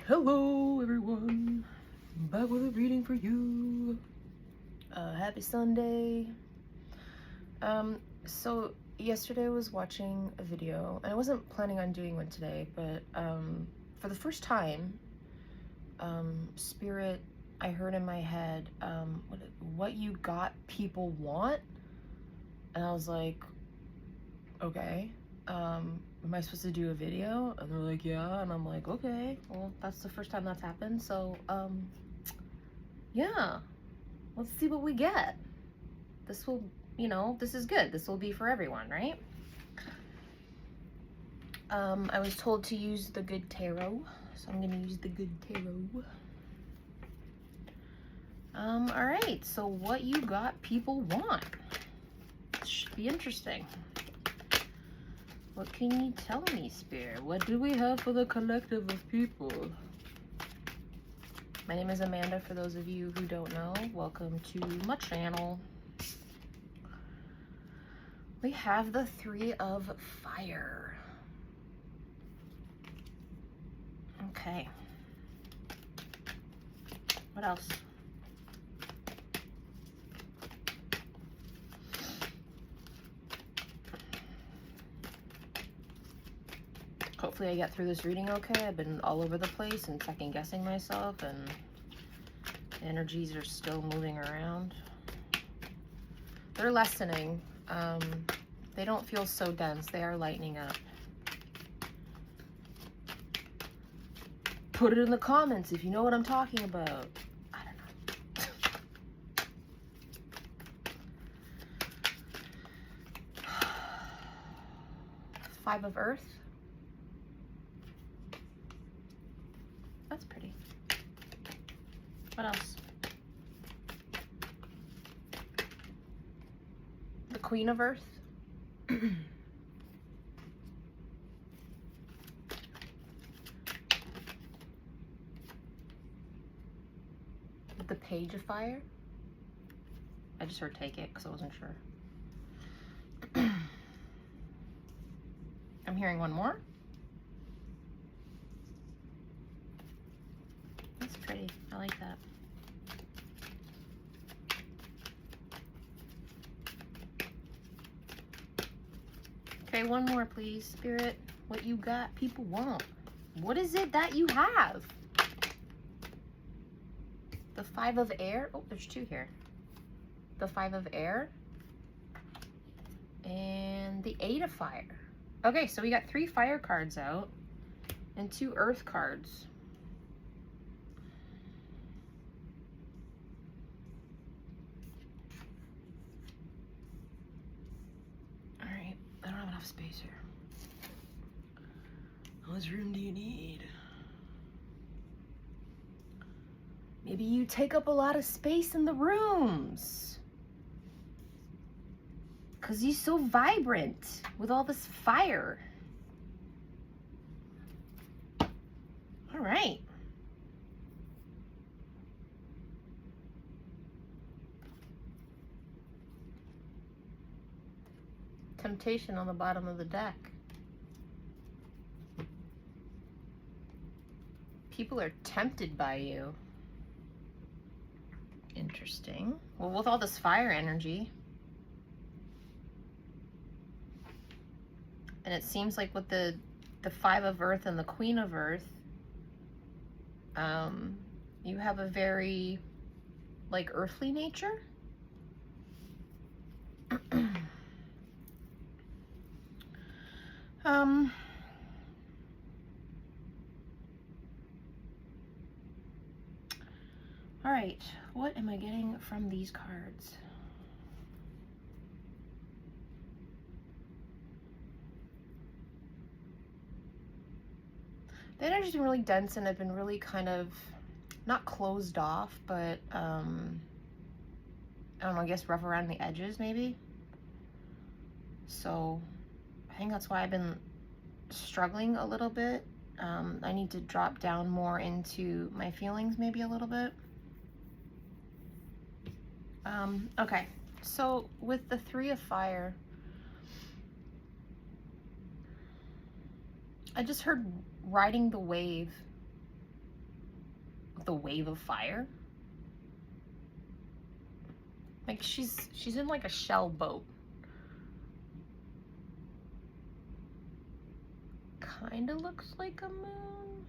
Hello everyone, I'm back with a reading for you. Happy Sunday. So yesterday I was watching a video, and I wasn't planning on doing one today, but for the first time, Spirit, I heard in my head, what you got people want, and I was like, okay. Am I supposed to do a video? And they're like, yeah. And I'm like, okay, well, that's the first time that's happened. So, yeah, let's see what we get. This will, this is good. This will be for everyone, right? I was told to use the Good Tarot, so I'm gonna use the Good Tarot. All right, so what you got people want. This should be interesting. What can you tell me, Spirit? What do we have for the collective of people? My name is Amanda, for those of you who don't know. Welcome to my channel. We have the Three of Fire. Okay. What else? Hopefully I get through this reading okay. I've been all over the place and second guessing myself, and energies are still moving around. They're lessening. They don't feel so dense. They are lightening up. Put it in the comments if you know what I'm talking about. I don't know. Five of Earth. That's pretty. What else? The Queen of Earth. The Page of Fire. I just heard take it because I wasn't sure. I'm hearing one more. That's pretty. I like that. Okay, one more, please, Spirit. What you got people want. What is it that you have? The Five of Air. Oh, there's two here. The Five of Air. And the Eight of Fire. Okay, so we got 3 fire cards out and 2 earth cards. All right, I don't have enough space here. How much room do you need? Maybe you take up a lot of space in the rooms. Because you're so vibrant with all this fire. All right. Temptation on the bottom of the deck. People are tempted by you. Interesting. Well, with all this fire energy, and it seems like with the Five of Earth and the Queen of Earth, you have a very, like, earthly nature. All right, what am I getting from these cards? The energy's been really dense, and I've been really kind of, not closed off, but, I don't know, I guess rough around the edges, maybe. So, I think that's why I've been struggling a little bit. I need to drop down more into my feelings, maybe a little bit. Okay, so with the Three of Fire, I just heard riding the wave. with a wave of fire. Like she's in like a shell boat. Kind of looks like a moon.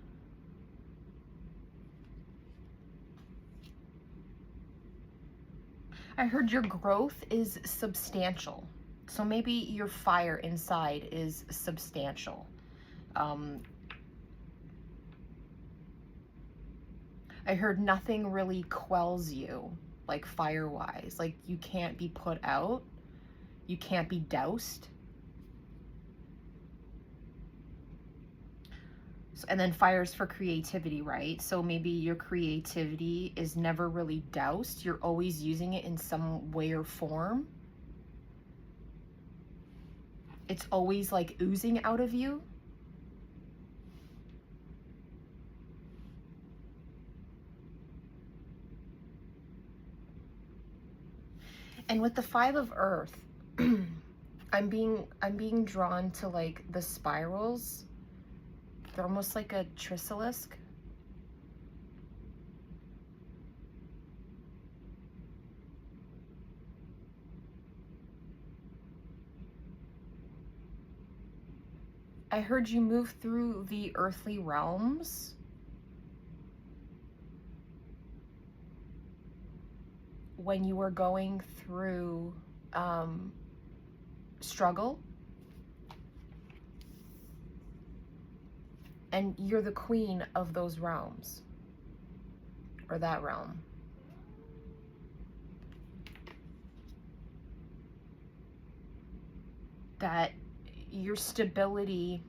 I heard your growth is substantial. So maybe your fire inside is substantial. I heard nothing really quells you, like fire-wise. Like you can't be put out. You can't be doused. So, and then fire's for creativity, right? So maybe your creativity is never really doused. You're always using it in some way or form. It's always like oozing out of you. And with the Five of Earth, I'm being drawn to like the spirals. They're almost like a tricelisk. I heard you move through the earthly realms when you were going through struggle. And you're the queen of those realms, or that realm. That your stability,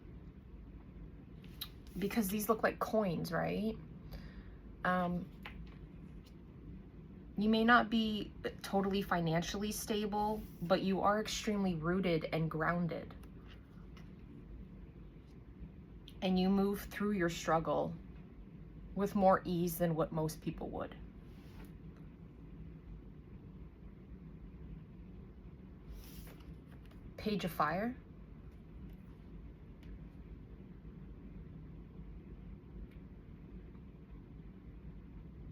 because these look like coins, right? You may not be totally financially stable, but you are extremely rooted and grounded. And you move through your struggle with more ease than what most people would. Page of Fire.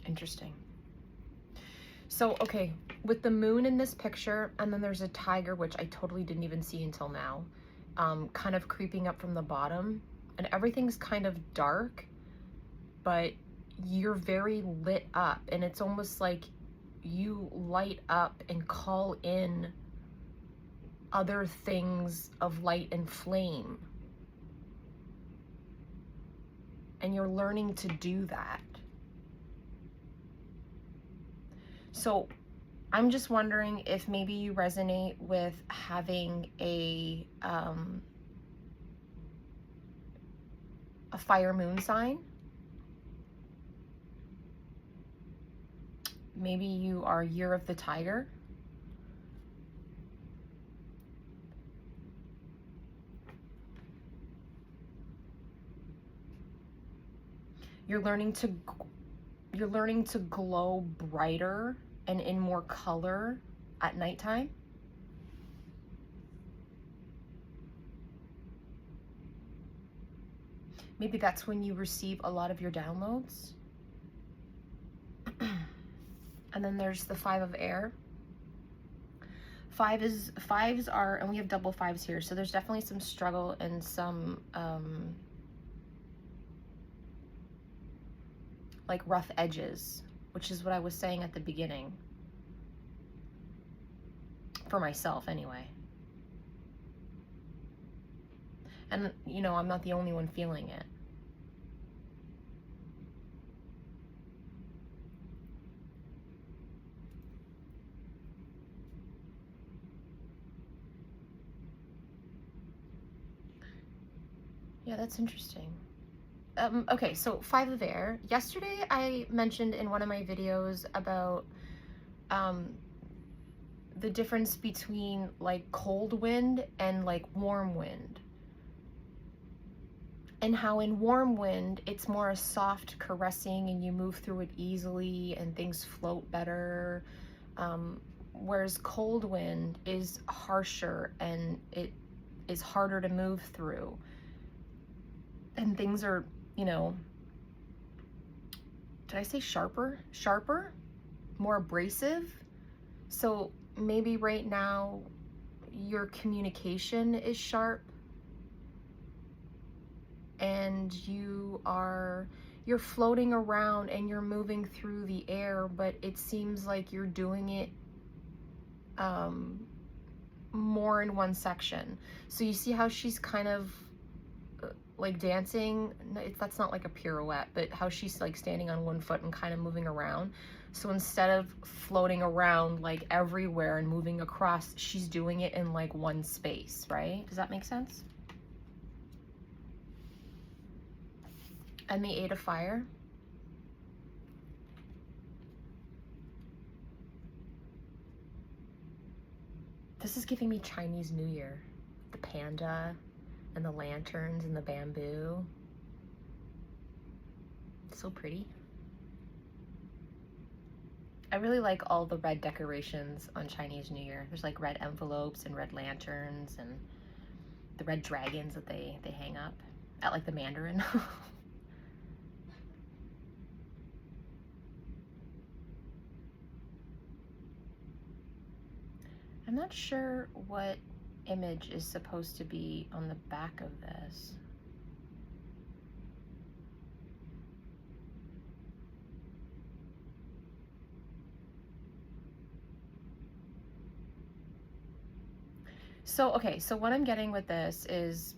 Interesting. So, okay, with the moon in this picture, and then there's a tiger, which I totally didn't even see until now, kind of creeping up from the bottom, and everything's kind of dark, but you're very lit up, and it's almost like you light up and call in other things of light and flame. And you're learning to do that. So I'm just wondering if maybe you resonate with having a fire moon sign. Maybe you are Year of the Tiger. You're learning to glow brighter and in more color at nighttime. Maybe that's when you receive a lot of your downloads. And then there's the Five of Air. Fives are, and we have double fives here, so there's definitely some struggle and some like rough edges, which is what I was saying at the beginning. For myself, anyway. And, you know, I'm not the only one feeling it. Yeah, that's interesting. Okay, so Five of Air. Yesterday I mentioned in one of my videos about the difference between like cold wind and like warm wind. And how in warm wind, it's more a soft caressing and you move through it easily and things float better. Whereas cold wind is harsher and it is harder to move through. And things are, you know, did I say sharper? Sharper, more abrasive. So maybe right now your communication is sharp and you're floating around and you're moving through the air, but it seems like you're doing it more in one section. So you see how she's kind of like dancing? That's not like a pirouette, but how she's like standing on one foot and kind of moving around. So instead of floating around like everywhere and moving across, she's doing it in like one space, right? Does that make sense? And the Eight of Fire. This is giving me Chinese New Year. The panda and the lanterns and the bamboo. So pretty. I really like all the red decorations on Chinese New Year. There's like red envelopes and red lanterns and the red dragons that they hang up at like the Mandarin. I'm not sure what image is supposed to be on the back of this. So, okay, so what I'm getting with this is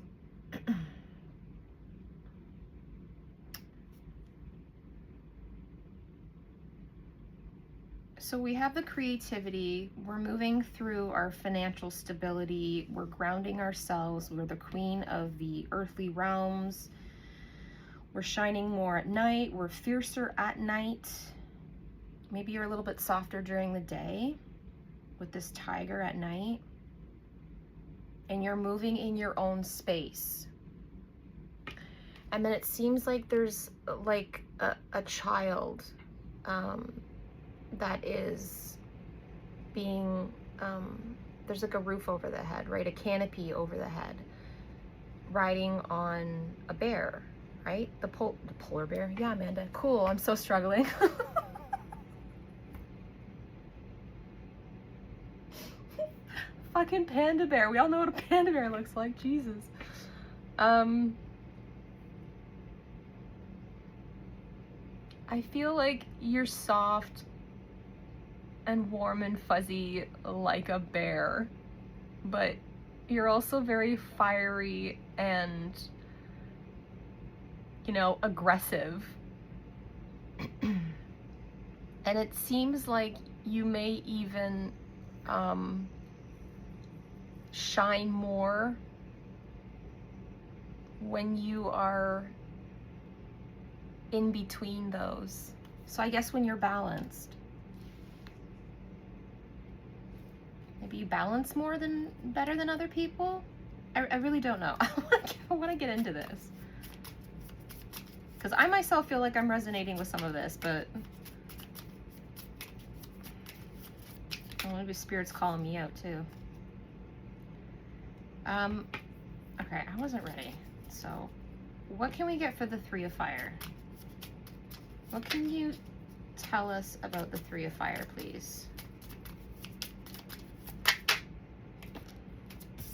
so we have the creativity, we're moving through our financial stability, we're grounding ourselves, we're the queen of the earthly realms, we're shining more at night, we're fiercer at night, maybe you're a little bit softer during the day with this tiger at night, and you're moving in your own space. And then it seems like there's like a child that is being, there's like a roof over the head, right? A canopy over the head, riding on a bear, right? The polar bear. Yeah, Amanda. Cool. I'm so struggling. Fucking panda bear. We all know what a panda bear looks like. Jesus. I feel like you're soft and warm and fuzzy like a bear, but you're also very fiery and, you know, aggressive. And it seems like you may even shine more when you are in between those. So I guess when you're balanced. Maybe you balance better than other people? I really don't know. I want to get into this. Because I myself feel like I'm resonating with some of this, but maybe Spirit's calling me out too. Okay, I wasn't ready. So, what can we get for the Three of Fire? What can you tell us about the Three of Fire, please?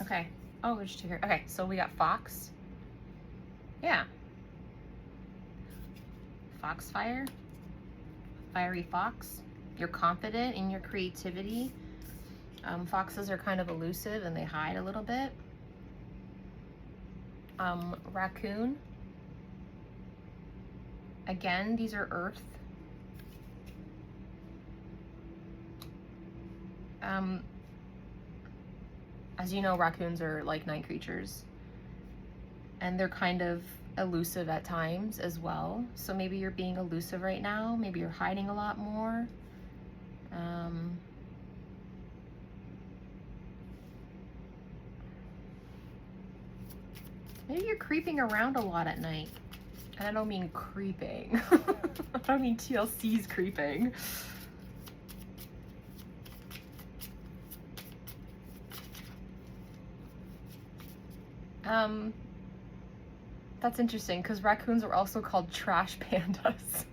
Okay. Oh, there's two here. Okay, so we got Fox. Yeah. Foxfire. Fiery fox. You're confident in your creativity. Foxes are kind of elusive and they hide a little bit. Raccoon. Again, these are earth. As you know, raccoons are like night creatures. And they're kind of elusive at times as well. So maybe you're being elusive right now. Maybe you're hiding a lot more. Maybe you're creeping around a lot at night. And I don't mean creeping. I don't mean TLC's creeping. That's interesting because raccoons are also called trash pandas.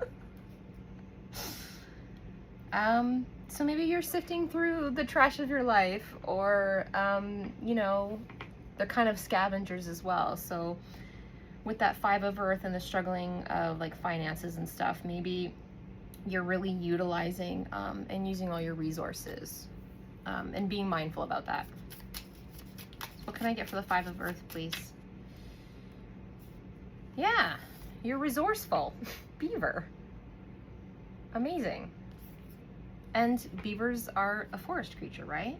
So maybe you're sifting through the trash of your life, or, you know, they're kind of scavengers as well. So with that Five of Earth and the struggling of like finances and stuff, maybe you're really utilizing and using all your resources and being mindful about that. What can I get for the Five of Earth, please? Yeah, you're resourceful. Beaver. Amazing. And beavers are a forest creature, right?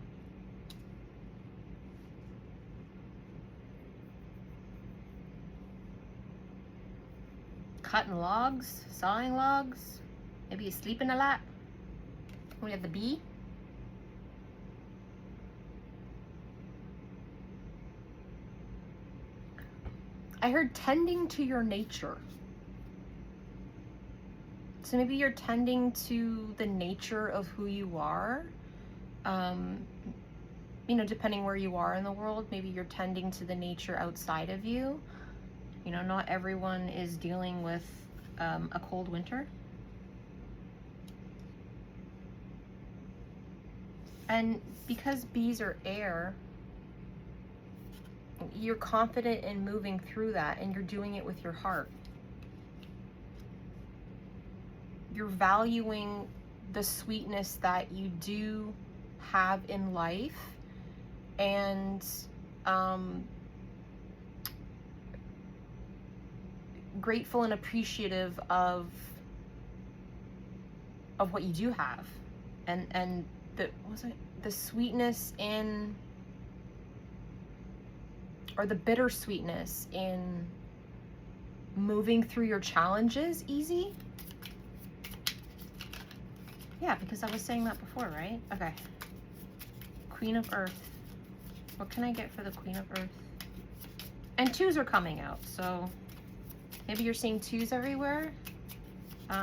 Cutting logs, sawing logs. Maybe you're sleeping a lot. We have the bee. I heard tending to your nature. So maybe you're tending to the nature of who you are. You know, depending where you are in the world, maybe you're tending to the nature outside of you. You know, not everyone is dealing with a cold winter. And because bees are air, you're confident in moving through that, and you're doing it with your heart. You're valuing the sweetness that you do have in life, and grateful and appreciative of what you do have, and the sweetness in, or the bittersweetness in moving through your challenges easy. Yeah, because I was saying that before, right? Okay. Queen of Earth. What can I get for the Queen of Earth? And twos are coming out, so maybe you're seeing twos everywhere.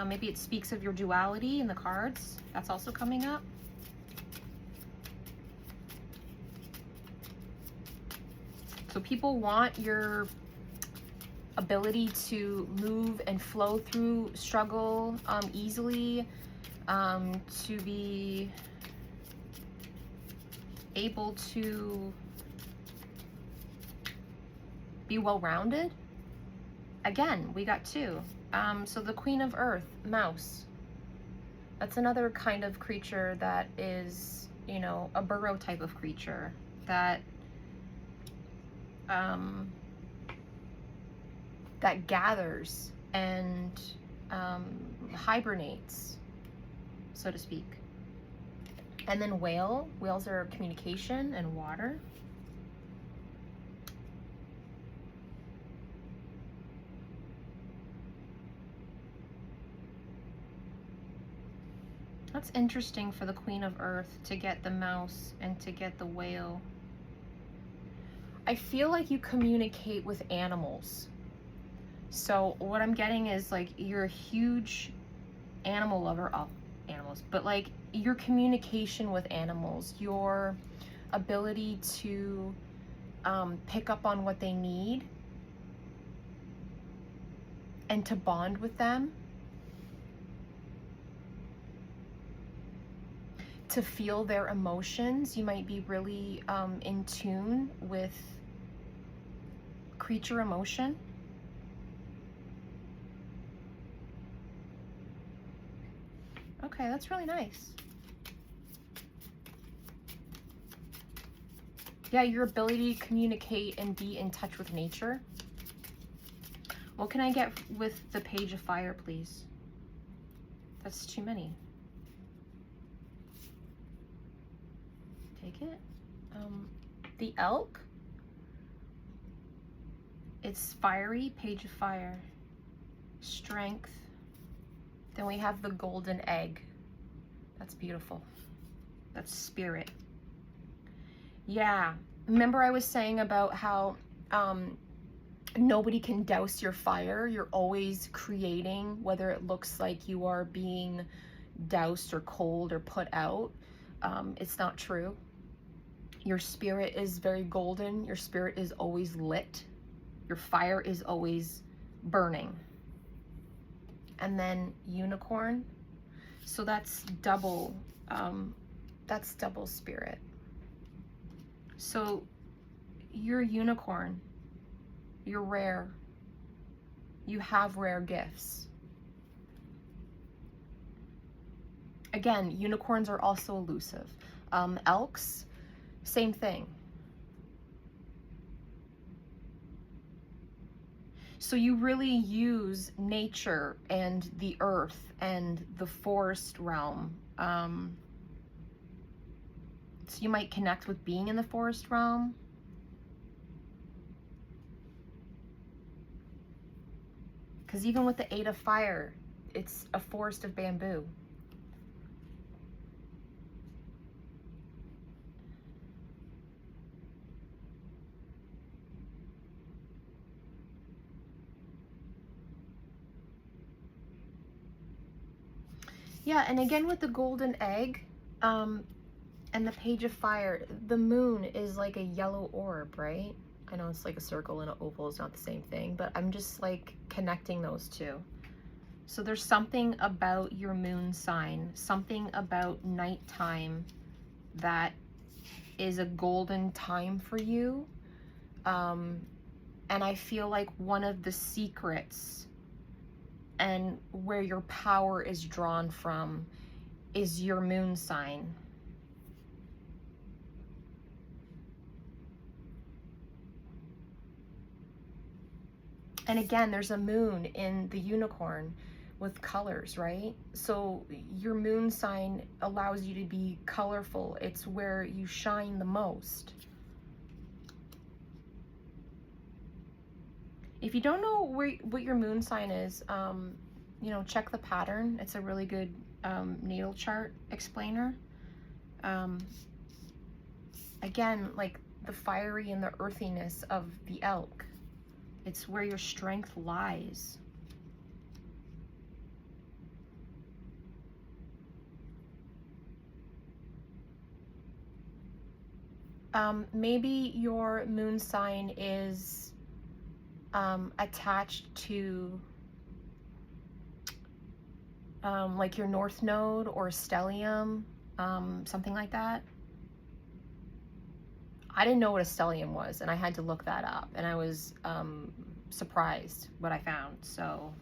Maybe it speaks of your duality in the cards. That's also coming up. So people want your ability to move and flow through struggle easily, to be able to be well-rounded. Again, we got two. So the Queen of Earth, mouse. That's another kind of creature that is, you know, a burrow type of creature that that gathers and hibernates, so to speak. And then whale. Whales are communication and water. That's interesting for the Queen of Earth to get the mouse and to get the whale. I feel like you communicate with animals. So what I'm getting is like you're a huge animal lover. Oh, animals. But like your communication with animals, your ability to pick up on what they need and to bond with them, to feel their emotions. You might be really in tune with creature emotion. Okay, that's really nice. Yeah, your ability to communicate and be in touch with nature. What can I get with the Page of Fire, please? That's too many. Take it. The elk. It's fiery, Page of Fire. Strength. Then we have the golden egg. That's beautiful. That's spirit. Yeah. Remember I was saying about how nobody can douse your fire. You're always creating, whether it looks like you are being doused or cold or put out. It's not true. Your spirit is very golden. Your spirit is always lit. Your fire is always burning. And then unicorn. So that's double spirit. So you're a unicorn, you're rare, you have rare gifts. Again, unicorns are also elusive. Elks, same thing. So you really use nature and the earth and the forest realm. So you might connect with being in the forest realm. Because even with the 8 of Fire, it's a forest of bamboo. Yeah, and again with the golden egg, and the Page of Fire, the moon is like a yellow orb, right? I know it's like a circle and an oval is not the same thing, but I'm just like connecting those two. So there's something about your moon sign, something about nighttime that is a golden time for you. And I feel like one of the secrets and where your power is drawn from is your moon sign. And again, there's a moon in the unicorn with colors, right? So your moon sign allows you to be colorful. It's where you shine the most. If you don't know what your moon sign is, you know, check the pattern. It's a really good natal chart explainer. Again, like the fiery and the earthiness of the elk. It's where your strength lies. Maybe your moon sign is attached to like your north node or stellium, something like that. I didn't know what a stellium was, and I had to look that up, and I was surprised what I found, so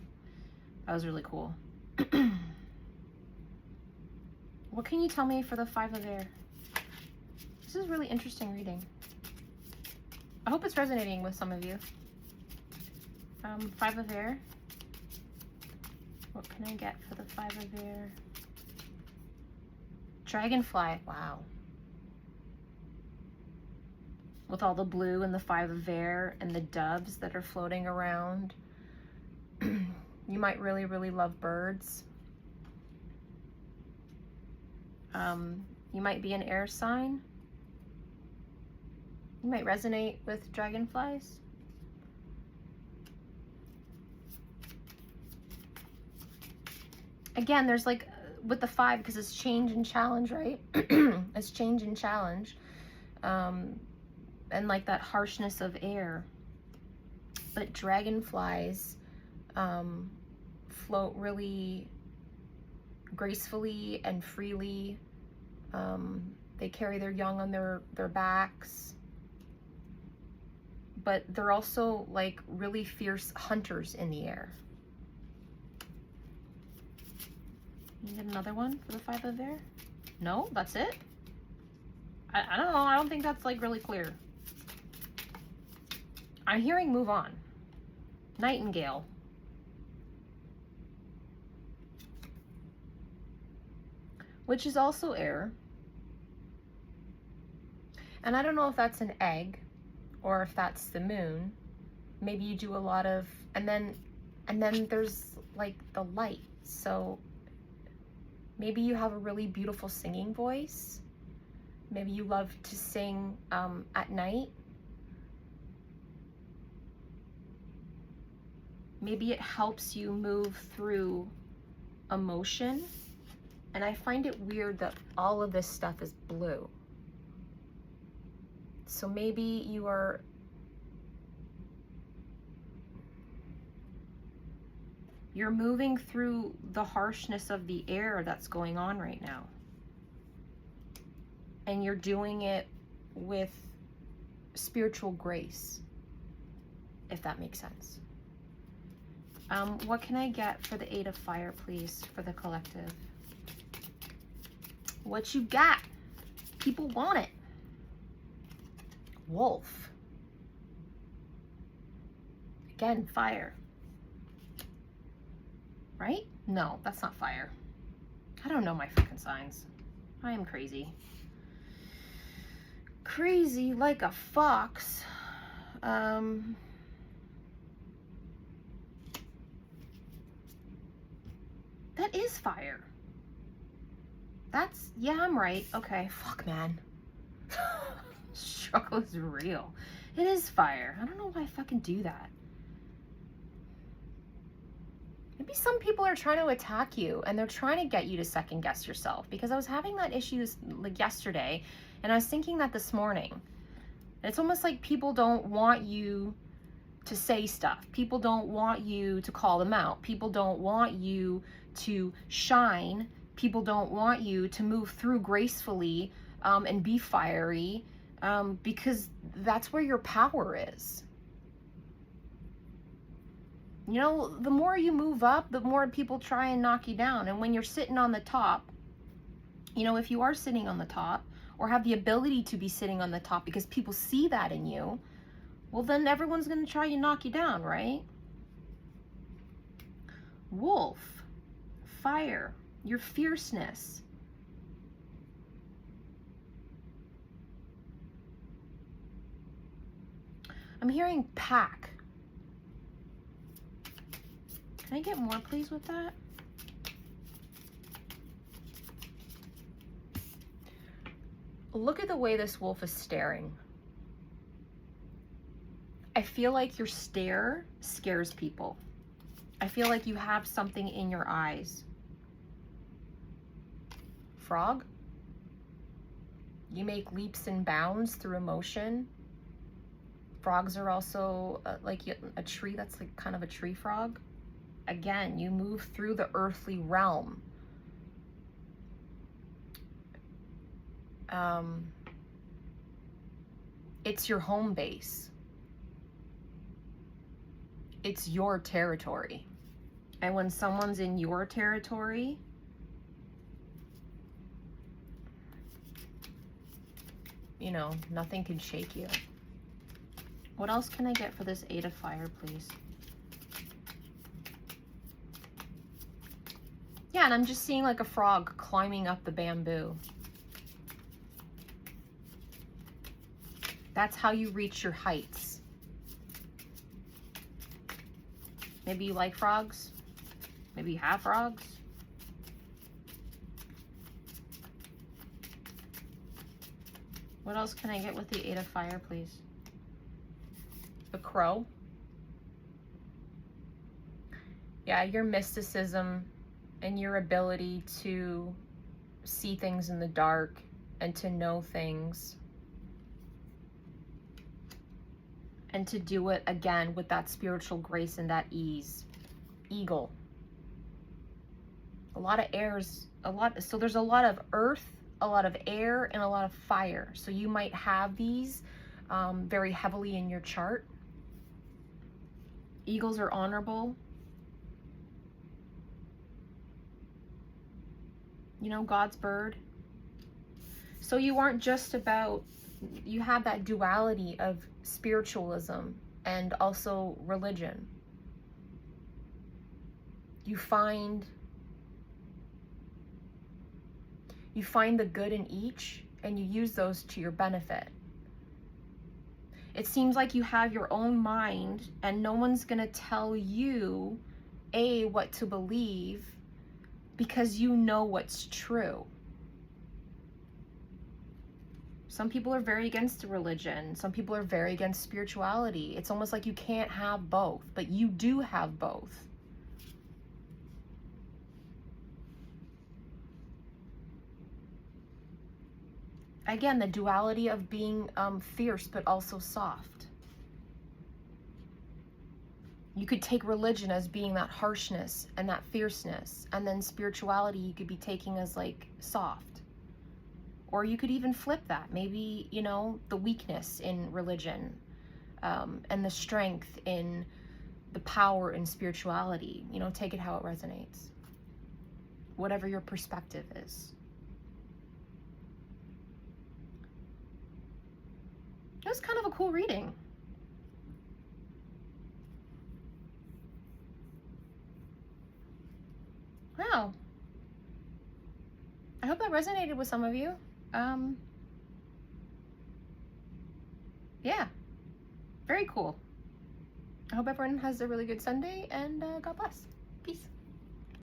that was really cool. What can you tell me for the 5 of Air? This is really interesting reading. I hope it's resonating with some of you. 5 of Air. What can I get for the 5 of Air? Dragonfly, wow. With all the blue and the 5 of Air and the doves that are floating around. You might really, really love birds. You might be an air sign. You might resonate with dragonflies. Again, there's like, with the 5, because it's change and challenge, right? It's change and challenge. And like that harshness of air. But dragonflies float really gracefully and freely. They carry their young on their backs. But they're also like really fierce hunters in the air. You get another one for the 5 of Air? No, that's it? I don't know. I don't think that's like really clear. I'm hearing move on. Nightingale. Which is also air. And I don't know if that's an egg or if that's the moon. Maybe you do a lot of, and then there's like the light. So maybe you have a really beautiful singing voice. Maybe you love to sing at night. Maybe it helps you move through emotion. And I find it weird that all of this stuff is blue. So maybe you are You're moving through the harshness of the air that's going on right now. And you're doing it with spiritual grace, if that makes sense. What can I get for the 8 of Fire, please, for the collective? What you got? People want it. Wolf. Again, fire. Right? No, that's not fire. I don't know my fucking signs. I am crazy. Crazy like a fox. That is fire. That's, yeah, I'm right. Okay, fuck, man. Struggle is real. It is fire. I don't know why I fucking do that. Maybe some people are trying to attack you and they're trying to get you to second guess yourself, because I was having that issue like yesterday, and I was thinking that this morning. And it's almost like people don't want you to say stuff. People don't want you to call them out. People don't want you to shine. People don't want you to move through gracefully and be fiery, because that's where your power is. You know, the more you move up, the more people try and knock you down. And when you're sitting on the top, you know, if you are sitting on the top or have the ability to be sitting on the top because people see that in you, well, then everyone's going to try and knock you down, right? Wolf, fire, your fierceness. I'm hearing pack. Can I get more, please, with that? Look at the way this wolf is staring. I feel like your stare scares people. I feel like you have something in your eyes. Frog? You make leaps and bounds through emotion. Frogs are also like a tree that's like kind of a tree frog. Again, you move through the earthly realm. It's your home base. It's your territory. And when someone's in your territory, you know, nothing can shake you. What else can I get for this 8 of Fire, please? Yeah, and I'm just seeing like a frog climbing up the bamboo. That's how you reach your heights. Maybe you like frogs. Maybe you have frogs. What else can I get with the 8 of Fire, please? A crow. Yeah, your mysticism and your ability to see things in the dark and to know things. And to do it again with that spiritual grace and that ease. Eagle. A lot of airs, so there's a lot of earth, a lot of air, and a lot of fire. So you might have these very heavily in your chart. Eagles are honorable. You know, God's bird. So you aren't just about, you have that duality of spiritualism and also religion. You find the good in each and you use those to your benefit. It seems like you have your own mind and no one's gonna tell you what to believe, because you know what's true. Some people are very against religion. Some people are very against spirituality. It's almost like you can't have both, but you do have both. Again, the duality of being fierce, but also soft. you could take religion as being that harshness and that fierceness, and then spirituality you could be taking as like soft. Or you could even flip that. Maybe, you know, the weakness in religion, and the strength in the power in spirituality. You know, take it how it resonates. Whatever your perspective is. It was kind of a cool reading. Wow. I hope that resonated with some of you. Yeah, very cool. I hope everyone has a really good Sunday, and God bless. Peace.